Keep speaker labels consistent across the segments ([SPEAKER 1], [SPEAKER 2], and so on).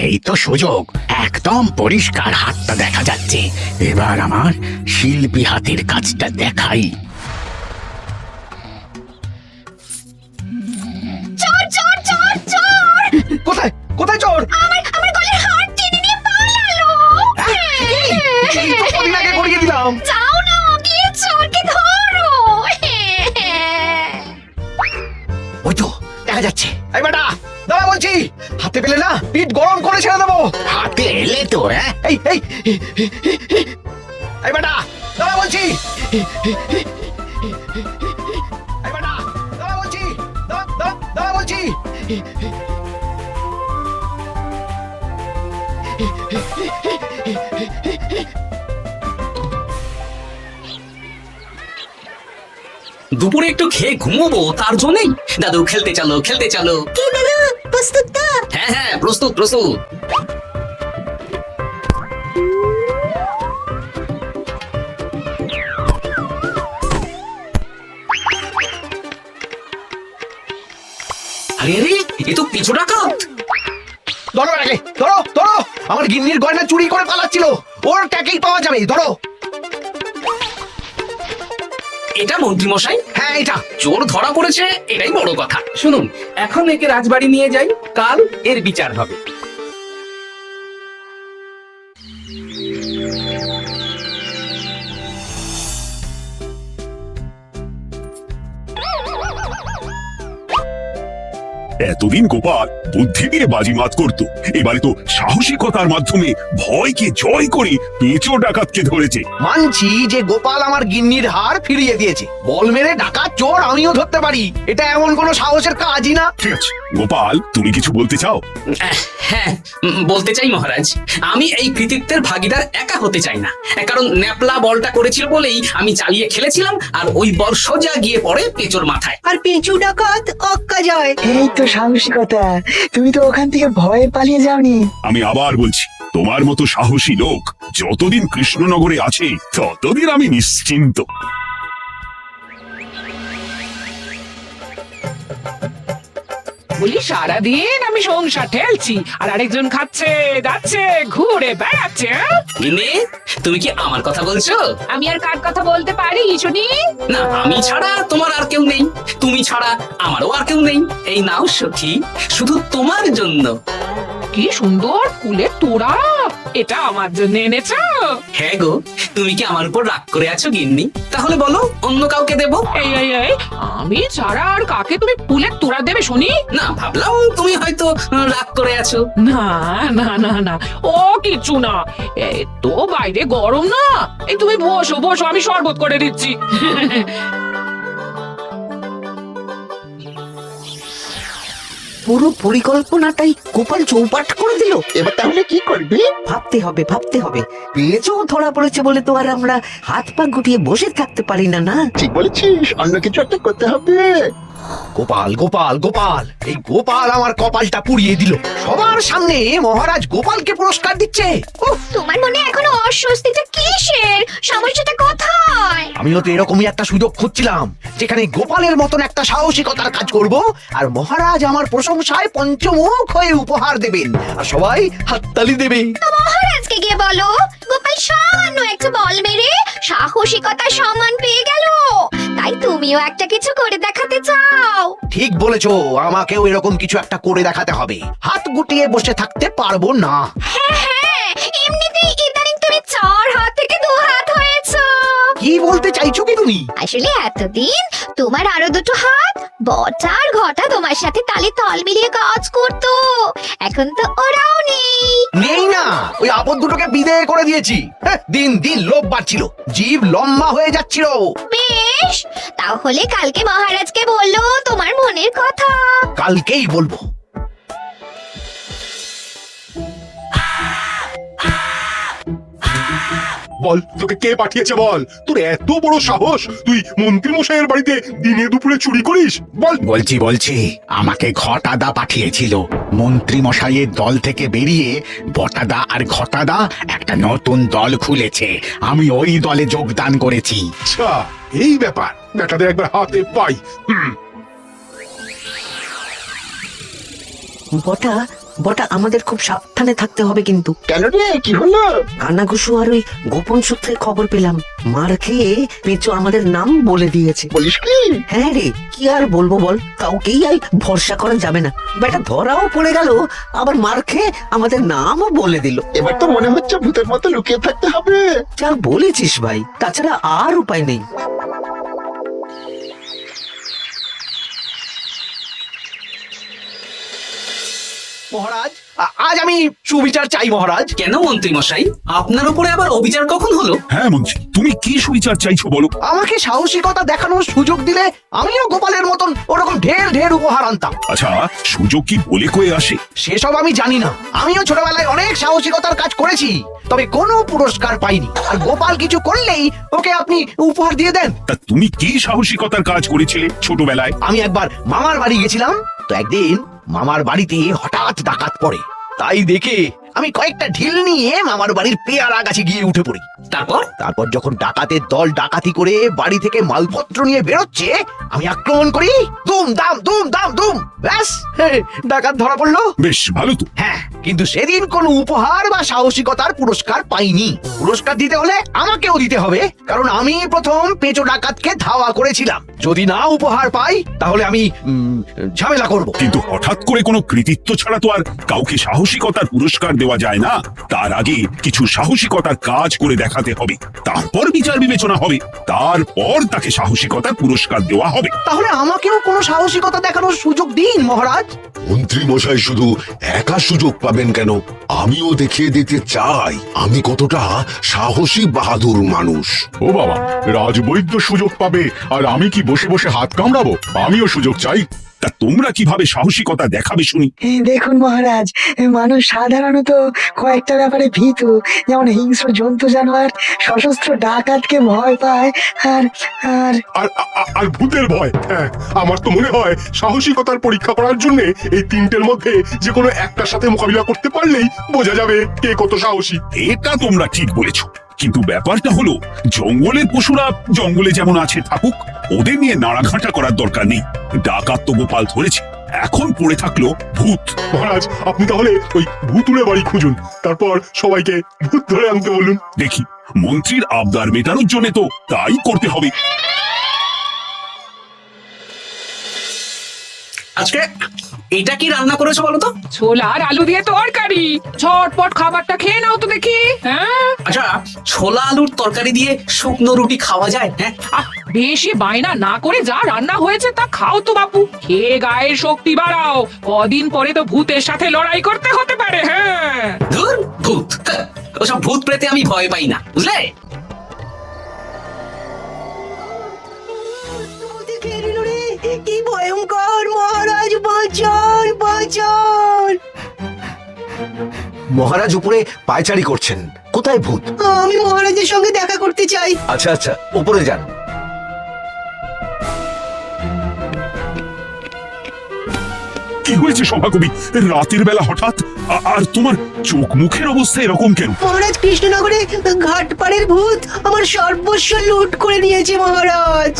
[SPEAKER 1] এই তো সুযোগ, একদম পরিষ্কার হাতটা দেখা যাচ্ছে। এবার আমার শিল্পী হাতের কাজটা দেখাই।
[SPEAKER 2] চোর চোর চোর চোর!
[SPEAKER 3] কোথায় কোথায় চোর?
[SPEAKER 2] আমার গলার হার টেনে নিয়ে পালালো।
[SPEAKER 3] এই তো কদিন আগে করিয়ে দিলাম।
[SPEAKER 2] যাও না, গিয়ে চোরকে ধরো।
[SPEAKER 3] ওই তো দেখা যাচ্ছে। এই বেটা দাঁড়া বলছি, হাতে পেলে না পিঠ গরম করে ছেড়ে দেবো।
[SPEAKER 1] হাতে এলে তো
[SPEAKER 3] এই এই এই বেটা দাঁড়া বলছি। এই বেটা দাঁড়া বলছি, দাঁড়া বলছি।
[SPEAKER 4] দুপুরে একটু খেয়ে ঘুমোবো, তার জন্যই। দাদু খেলতে চলো, খেলতে চলো।
[SPEAKER 2] কি দাদু, প্রস্তুত তো?
[SPEAKER 4] হ্যাঁ হ্যাঁ, প্রস্তুত প্রস্তুত। আরে আরে, এ তো পিছু ডাকাত।
[SPEAKER 3] ধরো আগে, ধরো ধরো, আমার গিন্নির গয়না চুরি করে পালাচ্ছিল, ওর ট্যাকেই পাওয়া যাবে। ধরো।
[SPEAKER 4] এটা মন্ত্রী মশাই?
[SPEAKER 3] হ্যাঁ এটা।
[SPEAKER 4] চোর ধরা পড়েছে, এটাই বড় কথা।
[SPEAKER 5] শুনুন, এখন একে রাজবাড়ি নিয়ে যাই, কাল এর বিচার হবে।
[SPEAKER 6] এতদিন গোপাল বুদ্ধি দিয়ে বাজিমাত করত, এবারে তো সাহসিকতার মাধ্যমে ভয়কে জয় করে পেঁচো ডাকাতকে ধরেছে।
[SPEAKER 3] মানছি যে গোপাল আমার গিন্নির হার ফিরিয়ে দিয়েছে, বল মেরে ডাকাত চোর আমিও ধরতে পারি, এটা এমন কোনো সাহসের কাজই না।
[SPEAKER 6] ঠিক আছে গোপাল, তুমি কিছু বলতে চাও?
[SPEAKER 4] হ্যাঁ, বলতে চাই মহারাজ, আমি এই কৃতিত্বের ভাগিদার একা হতে চাই না। কারণ ন্যাপলা বলটা করেছিল বলেই আমি চালিয়ে খেলেছিলাম, আর ওই বল সোজা গিয়ে পড়ে পেঁচোর মাথায়।
[SPEAKER 7] আর পেঁচু ডাকাত অক্কা যায়। এই তো সাহসিকতা, তুমি তো ওখান থেকে ভয়ে পালিয়ে যাওনি।
[SPEAKER 6] আমি আবার বলছি, তোমার মতো সাহসী লোক যতদিন কৃষ্ণনগরে আছে ততদিন আমি নিশ্চিন্ত।
[SPEAKER 8] বলি সারাদিন আমি সংসার ঠেলছি আর আরেকজন খাচ্ছে যাচ্ছে ঘুরে বেড়াচ্ছে।
[SPEAKER 4] গিন্নি, তুমি কি আমার কথা বলছো?
[SPEAKER 8] আমি আর কার কথা বলতে পারি শুনি?
[SPEAKER 4] না, আমি ছাড়া তোমার আর কেউ নেই, তুমি ছাড়া আমারও আর কেউ নেই। এই নাও সখী, শুধু তোমার জন্য।
[SPEAKER 8] কি সুন্দর ফুলের তোড়া, এটা আমার জন্য এনেছো?
[SPEAKER 4] হ্যাঁ গো, তুমি কি আমার উপর রাগ করে আছো গিন্নি? তাহলে বলো, অন্য কাউকে দেবো?
[SPEAKER 8] এই এই এই, আমি ছাড়া আর কাকে তুমি ফুলের তোড়া দেবে শুনি?
[SPEAKER 4] না, ভাবলাম তুমি হয়তো রাগ করে আছো।
[SPEAKER 8] না না না না, ও কিছু না। এই তো বাইরে গরম না, এই তুমি বসো বসো, আমি শরবত করে দিচ্ছি।
[SPEAKER 7] পুরো পরিকল্পনাটাই গোপাল চৌপাট করে দিল।
[SPEAKER 9] এবার তাহলে কি করবি?
[SPEAKER 7] ভাবতে হবে ভাবতে হবে। পেঁচো ধরা পড়েছে বলে তো আর আমরা হাত পা গুটিয়ে বসে থাকতে পারি না। না,
[SPEAKER 9] ঠিক বলেছিস, অন্য কিছু একটা করতে হবে।
[SPEAKER 3] গোপাল গোপাল গোপাল, এই গোপাল আমার কপালটা পুড়িয়ে দিল। সবার সামনে মহারাজ গোপালকে পুরস্কার দিচ্ছে। উফ,
[SPEAKER 2] তোমার মনে এখনো অস্বস্তিটা কিসের? সমস্যাটা কোথায়?
[SPEAKER 3] আমিও তো এরকমই একটা সুযোগ খুঁজছিলাম, যেখানে গোপালের মতন একটা সাহসিকতার কাজ করব, আর মহারাজ আমার প্রশংসায় পঞ্চমুখ হয়ে উপহার দেবেন, আর সবাই হাততালি দেবে।
[SPEAKER 2] তো মহারাজকে গিয়ে বলো, গোপাল সামান্য একটা বল মেরে সাহসিকতার সম্মান পেয়ে গেল, তাই তুমিও একটা কিছু করে দেখাতে চাও।
[SPEAKER 3] ঠিক বলেছো, আমাকেও এরকম কিছু একটা করে দেখাতে হবে, হাত গুটিয়ে বসে থাকতে পারবো না।
[SPEAKER 2] হ্যাঁ হ্যাঁ, এমনিতেই ইদানিং তুমি 4 হাত থেকে 2 হাত হয়েছো।
[SPEAKER 3] কি বলতে চাইছো কি তুমি?
[SPEAKER 2] আসলে এতদিন তোমার আরো 2টো হাত বটা আর ঘটা তোমার সাথে তালে তাল মিলিয়ে কাজ করতো, এখন তো ওরাও নেই।
[SPEAKER 3] নেই না, ওই আপদ দুটোকে বিদেয় করে দিয়েছি। দিন দিন লোভ বাড়ছিল, জীব লম্বা হয়ে যাচ্ছিল।
[SPEAKER 2] বেশ, তাহলে কালকে মহারাজকে বললো তোমার মনের কথা।
[SPEAKER 3] কালকেই বলবো।
[SPEAKER 6] বল, তোকে কে পাঠিয়েছে বল? তোর এত বড় সাহস, তুই মন্ত্রী মশাইয়ের বাড়িতে দিনে দুপুরে চুরি করিস? বল।
[SPEAKER 1] বলছি, আমাকে ঘটাদা পাঠিয়েছিল। মন্ত্রী মশাইয়ের দল থেকে বেরিয়ে বটাদা আর ঘটাদা একটা নতুন দল খুলেছে, আমি ওই দলে যোগদান করেছি।
[SPEAKER 6] আচ্ছা, এই ব্যাপার, বেটাদের একবার হাতে পাই।
[SPEAKER 7] বটা, বটা আমাদের খুব সাবধানে থাকতে হবে কিন্তু।
[SPEAKER 9] কেন রে, কি হলো?
[SPEAKER 7] কানাঘুষু আর ওই গোপন সূত্রে খবর পেলাম, মার খেয়ে পেঁচো আমাদের নাম বলে দিয়েছে।
[SPEAKER 9] বলিস কি?
[SPEAKER 7] হ্যাঁ রে, কি আর বলবো বল, কাউকেই আর ভরসা করা যাবে না। বেটা ধরাও পড়ে গেল, আবার মার খেয়ে আমাদের নামও বলে দিল।
[SPEAKER 9] এবার তো মনে হচ্ছে ভূতের মতো লুকিয়ে থাকতে হবে।
[SPEAKER 7] যা বলেছিস ভাই, তাছাড়া আর উপায় নেই।
[SPEAKER 3] মহারাজ, আজ আমি সুবিচার চাই মহারাজ।
[SPEAKER 4] কেন মন্ত্রী মশাই, আপনার উপরে আবার অবিচার কখন হলো?
[SPEAKER 6] হ্যাঁ মন্ত্রী, তুমি কি সুবিচার চাইছো বলো?
[SPEAKER 3] আমাকে সাহসিকতা দেখানোর সুযোগ দিলে আমিও গোপালের মতন ওরকম ঢের ঢের উপহার আনতাম।
[SPEAKER 6] আচ্ছা, সুযোগ কি বলে কয়ে আসে?
[SPEAKER 3] সেসব আমি জানি না, আমিও ছোটবেলায় অনেক সাহসিকতার কাজ করেছি, তবে কোনো পুরস্কার পাইনি। আর গোপাল কিছু করলেই ওকে আপনি উপহার দিয়ে দেন।
[SPEAKER 6] তা তুমি কি সাহসিকতার কাজ করেছিলে ছোটবেলায়?
[SPEAKER 3] আমি একবার মামার বাড়ি গেছিলাম, তো একদিন মামার বাড়িতে হঠাৎ ডাকাত পড়ে। তাই দেখে আমি কয়েকটা ঢিল নিয়ে মামার বাড়ির পেয়ারা গাছে গিয়ে উঠে পড়ি। তারপর যখন ডাকাতের দল ডাকাতি করে বাড়ি থেকে মালপত্র নিয়ে বেরোচ্ছে, আমি আক্রমণ করি, দুম দাম দুম দাম দুম, ব্যাস ডাকাত ধরা পড়লো।
[SPEAKER 6] বেশ ভালো তো।
[SPEAKER 3] হ্যাঁ, কিন্তু সেদিন কোনো উপহার বা সাহসিকতার পুরস্কার পাইনি। পুরস্কার দিতে হলে আমাকেও দিতে হবে, কারণ আমি প্রথম পেঁচো ডাকাতকে ধাওয়া করেছিলাম। যদি না উপহার পাই তাহলে আমি ঝামেলা করব।
[SPEAKER 6] কিন্তু হঠাৎ করে কোনো কৃতিত্ব ছাড়া তো আর কাউকে সাহসিকতার পুরস্কার দেওয়া যায় না। তার আগে কিছু সাহসিকতার কাজ করে দেখাতে হবে, তারপর বিচার বিবেচনা হবে, তারপর তাকে সাহসিকতার পুরস্কার দেওয়া হবে।
[SPEAKER 3] তাহলে আমাকেও কোনো সাহসিকতা দেখানোর সুযোগ দিন মহারাজ।
[SPEAKER 10] মন্ত্রী মশাই শুধু একা সুযোগ পাবেন কেন, আমিও দেখিয়ে দিতে চাই আমি কতটা সাহসী বাহাদুর মানুষ।
[SPEAKER 6] ও বাবা, রাজবৈদ্য সুযোগ পাবে আর আমি কি বসে বসে হাত কামড়াবো? আমিও সুযোগ চাই। তা তোমরা কিভাবে সাহসিকতা দেখাবে শুনি?
[SPEAKER 11] দেখুন মহারাজ, মানুষ সাধারণত কয়েকটা ব্যাপারে ভীতু, যেমন হিংস্র জন্তু জানোয়ার, সশস্ত্র ডাকাতকে ভয় পায়, আর আর
[SPEAKER 6] আর আর ভূতের ভয়। হ্যাঁ, আমার তো মনে হয় সাহসিকতার পরীক্ষা করার জন্য এই তিনটের মধ্যে যে কোনো একটার সাথে মোকাবিলা করতে পারলেই বোঝা যাবে কে কত সাহসী। এটা তোমরা ঠিক বলেছো, কিন্তু ব্যাপারটা হলো জঙ্গলের পশুরা জঙ্গলে যেমন আছে থাকুক, ওদের নিয়ে নাড়াঘাটা করার দরকার নেই। ডাকাত তো গোপাল ধরেছে, এখন পড়ে থাকলো ভূত। মহারাজ, আপনি তাহলে ওই ভূতুড়ে বাড়ি খুঁজুন, তারপর সবাইকে ভূত ধরে আনতে বলুন। দেখি, মন্ত্রীর আবদার মেটানোর জন্য তো তাই করতে হবে।
[SPEAKER 4] আজকে এটা কি রান্না করেছো বলো তো?
[SPEAKER 8] ছোলা আর আলু দিয়ে তরকারি, ঝটপট খাবারটা খেয়ে নাও তো দেখি। হ্যাঁ,
[SPEAKER 4] আচ্ছা, ছোলা আলুর তরকারি দিয়ে শুকনো রুটি খাওয়া যায়? হ্যাঁ,
[SPEAKER 8] বেশি বায়না না করে যা রান্না হয়েছে তা খাও তো বাপু, খেয়ে গায়ের শক্তি বাড়াও, কদিন পরে তো ভূতের সাথে লড়াই করতে হতে পারে। হ্যাঁ,
[SPEAKER 4] ধুর, ভূত, ওসব ভূত প্রেতে আমি ভয় পাই না, বুঝলে?
[SPEAKER 11] কি ভয়ঙ্কর! মহারাজ বাঁচান, বাঁচান!
[SPEAKER 3] মহারাজ উপরে পায়চারি করছেন, কোথায় ভূত?
[SPEAKER 11] আমি মহারাজের সঙ্গে দেখা করতে চাই।
[SPEAKER 3] আচ্ছা আচ্ছা, উপরে যান।
[SPEAKER 6] কি হয়েছে সভাকবি, রাতের বেলা হঠাৎ? আর তোমার চোখ মুখের অবস্থা এরকম কেন?
[SPEAKER 11] মহারাজ, কৃষ্ণনগরে ঘাটপাড়ের ভূত আমার সর্বস্ব লুট করে নিয়েছে মহারাজ।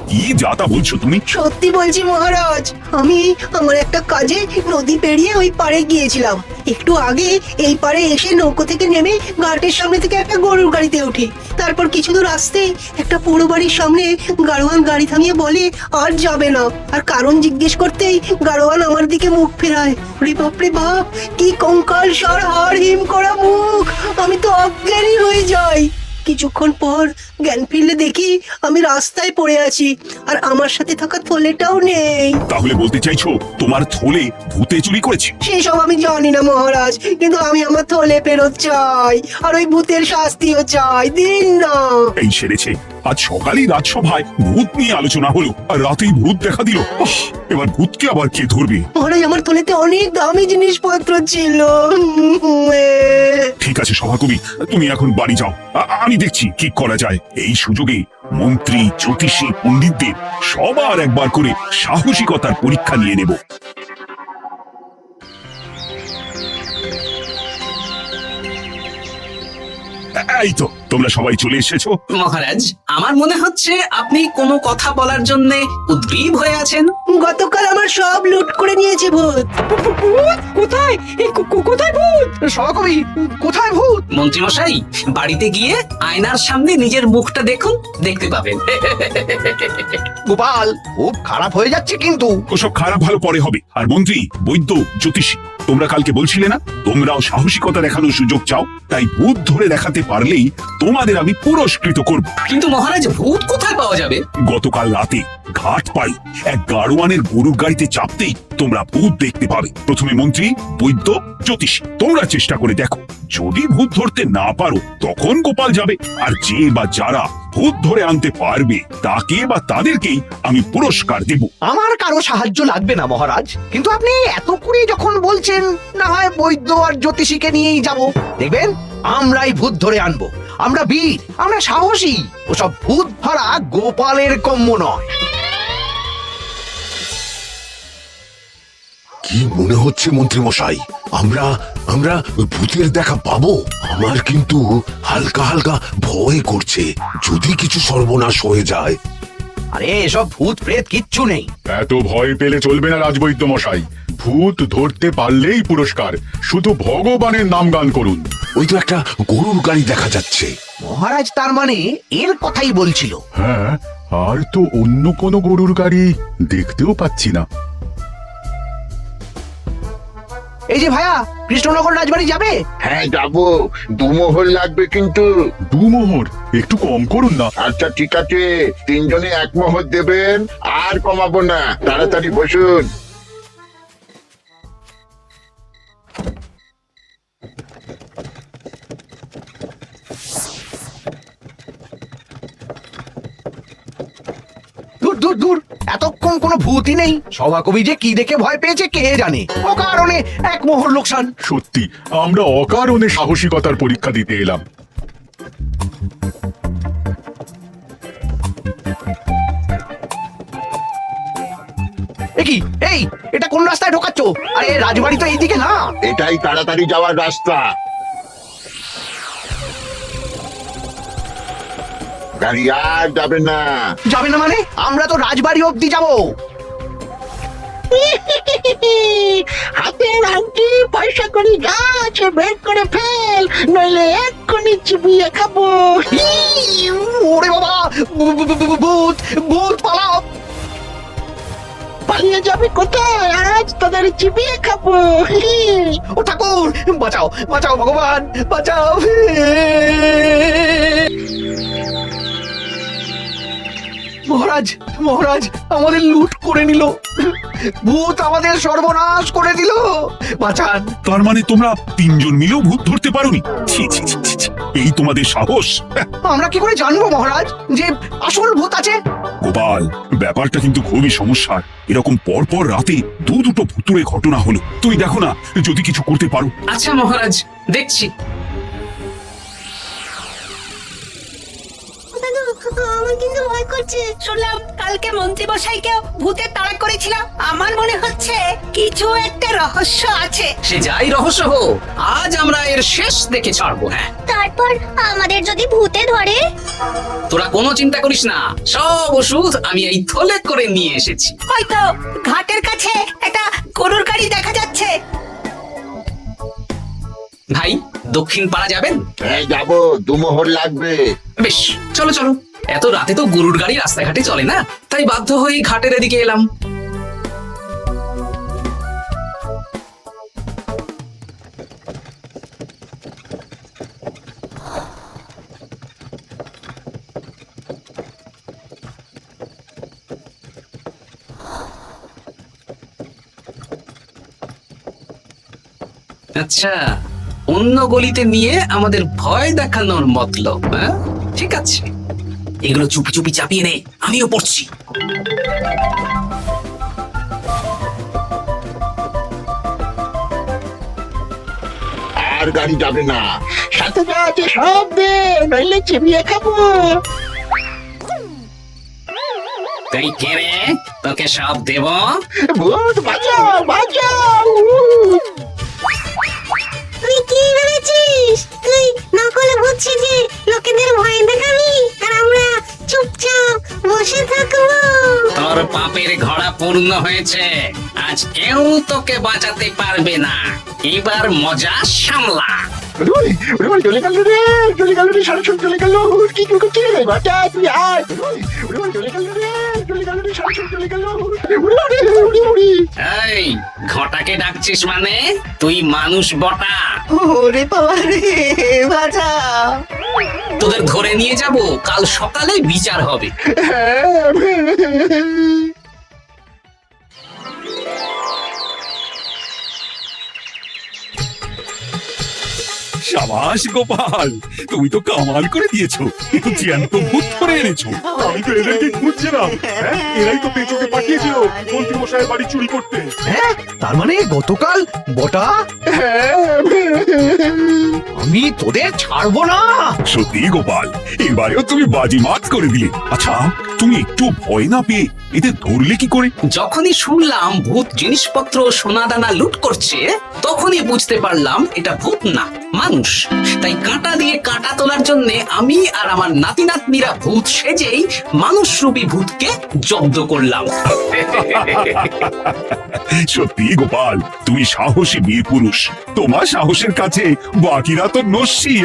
[SPEAKER 6] কি যাতা বলছো তুমি?
[SPEAKER 11] সত্যি বলছি মহারাজ, আমি আমার একটা কাজে নদী পেরিয়ে ওই পাড়ে গিয়েছিলাম। একটু আগে এই পাড়ে এসে নৌকো থেকে নেমে ঘাটের সামনে থেকে একটা গরুর গাড়িতে উঠি। তারপর কিছু দূর আসতেই একটা পুরো বাড়ির সামনে গাড়োয়ান গাড়ি থামিয়ে বলে আর যাবে না। আর কারণ জিজ্ঞেস করতেই গাড়োয়ান আমার দিকে মুখ ফেরায়। রে বাপ রে বাপ, কি কঙ্কাল সার হাড় হিম করা মুখ! আমি তো অজ্ঞানী হয়ে যাই। কিছুক্ষণ পর জ্ঞান ফিরলে দেখি আমি রাস্তায় পড়ে আছি, আর আমার সাথে থাকা থলেটাও নেই।
[SPEAKER 6] তাহলে বলতে চাইছো তোমার থলে ভূতে চুরি করেছে?
[SPEAKER 11] সেসব আমি জানি না মহারাজ, কিন্তু আমি আমার থলে ফেরত চাই, আর ওই ভূতের শাস্তিও চাই, দিন না।
[SPEAKER 6] এই সেরেছে, আজ সকালেই রাজসভায় ভূত নিয়ে আলোচনা হলো, আর রাতেই ভূত দেখা দিল। এবার ভূতকে আবার কে ধরবে?
[SPEAKER 11] মহারাজ, আমার থলেতে অনেক দামি জিনিসপত্র ছিল।
[SPEAKER 6] ঠিক আছে সভাকবি, তুমি এখন বাড়ি যাও, আমি দেখছি কি করা যায়। এই সুযোগে মন্ত্রী, জ্যোতিষী, পণ্ডিতদের সবার একবার করে সাহসিকতার পরীক্ষা নিয়ে নেব। এই তো তোমরা সবাই চলে এসেছো।
[SPEAKER 4] মহারাজ, আমার মনে হচ্ছে আপনি কোনো কথা বলার জন্য উদ্গ্রীব হয়ে আছেন।
[SPEAKER 11] গতকাল আমার সব লুট করে নিয়েছে ভূত।
[SPEAKER 5] কোথায় কোথায় ভূত?
[SPEAKER 3] সহকবি, কোথায় ভূত?
[SPEAKER 4] মন্ত্রীমশাই বাড়িতে গিয়ে আয়নার সামনে নিজের মুখটা দেখুন, দেখতে পাবেন।
[SPEAKER 3] গোপাল, খুব খারাপ হয়ে যাচ্ছে কিন্তু।
[SPEAKER 6] ওসব খারাপ ভালো পরে হবে। আর মন্ত্রী, বৈদ্য, জ্যোতিষী, তোমরা কালকে বলছিলে না তোমরাও সাহসিকতা দেখানোর সুযোগ চাও, তাই ভূত ধরে দেখাতে পারলেই তোমাদের আমি পুরস্কৃত করব।
[SPEAKER 4] কিন্তু মহারাজ, ভূত কোথায় পাওয়া যাবে?
[SPEAKER 6] গতকাল রাতে ঘাট পাই এক গাড়োয়ানের গরুর গাড়িতে চাপতেই তোমরা ভূত দেখতে পাবে। প্রথমে মন্ত্রী, বৈদ্য, জ্যোতিষী, তোমরা চেষ্টা করে দেখো। যদি ভূত ধরতে না পারো তখন গোপাল যাবে, আর যে বা যারা ভূত ধরে আনতে পারবে তাকে বা তাদেরকেই আমি পুরস্কার দেব।
[SPEAKER 3] আমার কারো সাহায্য লাগবে না মহারাজ, কিন্তু আপনি এত করে যখন বলছেন, না হয় বৈদ্য আর জ্যোতিষীকে নিয়েই যাব। দেখবেন আমরাই ভূত ধরে আনবো। আমরা বীর, আমরা সাহসী। ওসব ভূত ধরা গোপালের কম্য নয়।
[SPEAKER 10] কি মনে হচ্ছে মন্ত্রী মশাই, আমরা আমরা ভূতের দেখা পাবো? আমার কিন্তু হালকা হালকা ভয় করছে, যদি কিছু সর্বনাশ হয়ে যায়।
[SPEAKER 3] আরে এসব ভূত প্রেত কিচ্ছু নেই।
[SPEAKER 6] এত ভয় পেলে চলবে না রাজবৈদ্য মশাই। ভূত ধরতে পারলেই পুরস্কার, শুধু ভগবানের নাম গান করুন।
[SPEAKER 10] ওই তো একটা গরুর গাড়ি দেখা যাচ্ছে।
[SPEAKER 3] মহারাজ তার মানে এর কথাই বলছিল।
[SPEAKER 6] হ্যাঁ, আর তো অন্য কোনো গরুর গাড়ি দেখতেও পাচ্ছি না।
[SPEAKER 3] এই যে ভাইয়া, কৃষ্ণনগর রাজবাড়ি যাবে?
[SPEAKER 9] হ্যাঁ যাবো, 2 মোহর লাগবে কিন্তু।
[SPEAKER 6] 2 মোহর একটু কম করুন না।
[SPEAKER 9] আচ্ছা ঠিক আছে, 3 জনে 1 মোহর দেবেন, আর কমাবো না। তাড়াতাড়ি বসুন।
[SPEAKER 3] দূর দূর দূর, এতক্ষণ কোনো ভূতই নেই। সভাকবি যে কি দেখে ভয় পেয়েছে কে জানে। ও কারণে 1 মোহর লোকসান।
[SPEAKER 6] সত্যি আমরা অকারণে সাহসিকতার পরীক্ষা দিতে এলাম।
[SPEAKER 3] কি এই, এটা কোন রাস্তায় ঢোকাচ্ছ? আরে রাজবাড়ি তো এইদিকে না।
[SPEAKER 9] এটাই তাড়াতাড়ি যাওয়ার রাস্তা। গাড়ি আর যাবে না।
[SPEAKER 3] যাবে না মানে? আমরা তো রাজবাড়ি অবধি যাবো।
[SPEAKER 11] হাতের আংটি, পয়সা করে যা আছে বের করে ফেল, নইলে এক্ষুনি চিবিয়ে খাবো।
[SPEAKER 3] ওরে বাবা, ভূত ভূত, পালাও।
[SPEAKER 11] পালিয়ে যাবে কোথায়? আজ তোদের চিবিয়ে খাবো।
[SPEAKER 3] ও ঠাকুর, বাঁচাও বাঁচাও, ভগবান বাঁচাও। মহারাজ মহারাজ, আমাদের লুট করে নিল। ভূত আমাদের সর্বনাশ করে দিল। বাঁচান।
[SPEAKER 6] তার মানে তোমরা 3 জন মিলেও ভূত ধরতে পারোনি? ছি ছি ছি ছি ছি, এই তোমাদের সাহস!
[SPEAKER 3] আমরা কি করে জানবো মহারাজ যে আসল ভূত আছে?
[SPEAKER 6] গোপাল, ব্যাপারটা কিন্তু খুবই সমস্যার। এরকম পরপর রাতে দুটো ভুতুড়ে ঘটনা হলো। তুই দেখো না, যদি কিছু করতে পারো।
[SPEAKER 4] আচ্ছা মহারাজ, দেখছি।
[SPEAKER 11] আমার কিন্তু ভয় করছে। শুনলাম কালকে মন্ত্রী মশাইকেও ভূতের তাড়া করেছিল। আমার মনে হচ্ছে কিছু একটা রহস্য আছে।
[SPEAKER 4] সে যাই রহস্য হোক, আজ আমরা এর শেষ দেখে ছাড়বো। হ্যাঁ,
[SPEAKER 2] তারপর আমাদের যদি ভূতে ধরে?
[SPEAKER 4] তোরা কোনো চিন্তা করিস না, সব ওষুধ আমি এই থলে করে নিয়ে এসেছি।
[SPEAKER 11] হয়তো ঘাটের কাছে একটা গরুর গাড়ি দেখা যাচ্ছে।
[SPEAKER 4] ভাই, দক্ষিণ পাড়া যাবেন?
[SPEAKER 9] হ্যাঁ যাবো, 2 মোহর লাগবে।
[SPEAKER 4] বেশ, চলো চলো। এত রাতে তো গরুর গাড়ি রাস্তাঘাটে চলে না, তাই বাধ্য হয়ে ঘাটের এদিকে এলাম। আচ্ছা, অন্য গলিতে নিয়ে আমাদের ভয় দেখানোর মতলব। হ্যাঁ, ঠিক আছে, এগুলো চুপি চুপি চাপিয়ে নে, আমিও পড়ছি।
[SPEAKER 9] আর গাড়ি যাবে না। সাথে যা আছে সব দে, নইলে চিবিয়ে খাবো।
[SPEAKER 4] তুই কে রে? তোকে সব দেব।
[SPEAKER 9] ভূত বাঁচাও বাঁচাও।
[SPEAKER 11] তুই কি ভেবেছিস? তুই নকলে ভূত সেজে লোকেদের ভয় দেখাবি, আর আমরা চুপচাপ বসে থাকবো?
[SPEAKER 4] তোর পাপের ঘোড়া পূর্ণ হয়েছে, আজ আজ কেউ তোকে বাঁচাতে পারবে না, এবার মজা সামলা।
[SPEAKER 9] চলে গেল রে, চলে গেল রে, সরাসরি চলে গেল। কি করছি রে ঘটা, তুই আয়। চলে গেল রে, চলে গেল রে, সরাসরি চলে গেল।
[SPEAKER 4] এই ঘটাকে ডাকছিস মানে? তুই মানুষ বটা।
[SPEAKER 7] ওরে বাবা রে, বাঁচা।
[SPEAKER 4] তোদের ধরে নিয়ে যাব, কাল সকালে বিচার হবে।
[SPEAKER 6] সাবাস গোপাল, তুমি তো কামাল করে দিয়েছো, জ্যান্ত ভূত ধরে এনেছো। আমি তো এদেরকে খুঁজছিলাম, এরাই তো পেঁচোকে পাঠিয়েছিল মন্ত্রী মশাইয়ের বাড়ি চুরি করতে।
[SPEAKER 3] হ্যাঁ, তার মানে গতকাল বটা? আমি তোদের ছাড়বো না।
[SPEAKER 6] সত্যি গোপাল, এবারেও তুমি বাজিমাত করে দিলে। আচ্ছা, তুমি একটু ভয় না পেয়ে এদের ধরলে কি করে?
[SPEAKER 4] যখনই শুনলাম ভূত জিনিসপত্র সোনা দানা লুট করছে, তখনই বুঝতে পারলাম এটা ভূত না, মানুষ। তাই কাঁটা দিয়ে কাঁটা তোলার জন্য আমি আর আমার নাতি নাতনিরা ভূত সেজেই মানুষ রূপী ভূতকে জব্দ করলাম।
[SPEAKER 6] সত্যি গোপাল, তুমি সাহসী বীর পুরুষ। তোমার সাহসের কাছে বাকিরা তো নস্যি।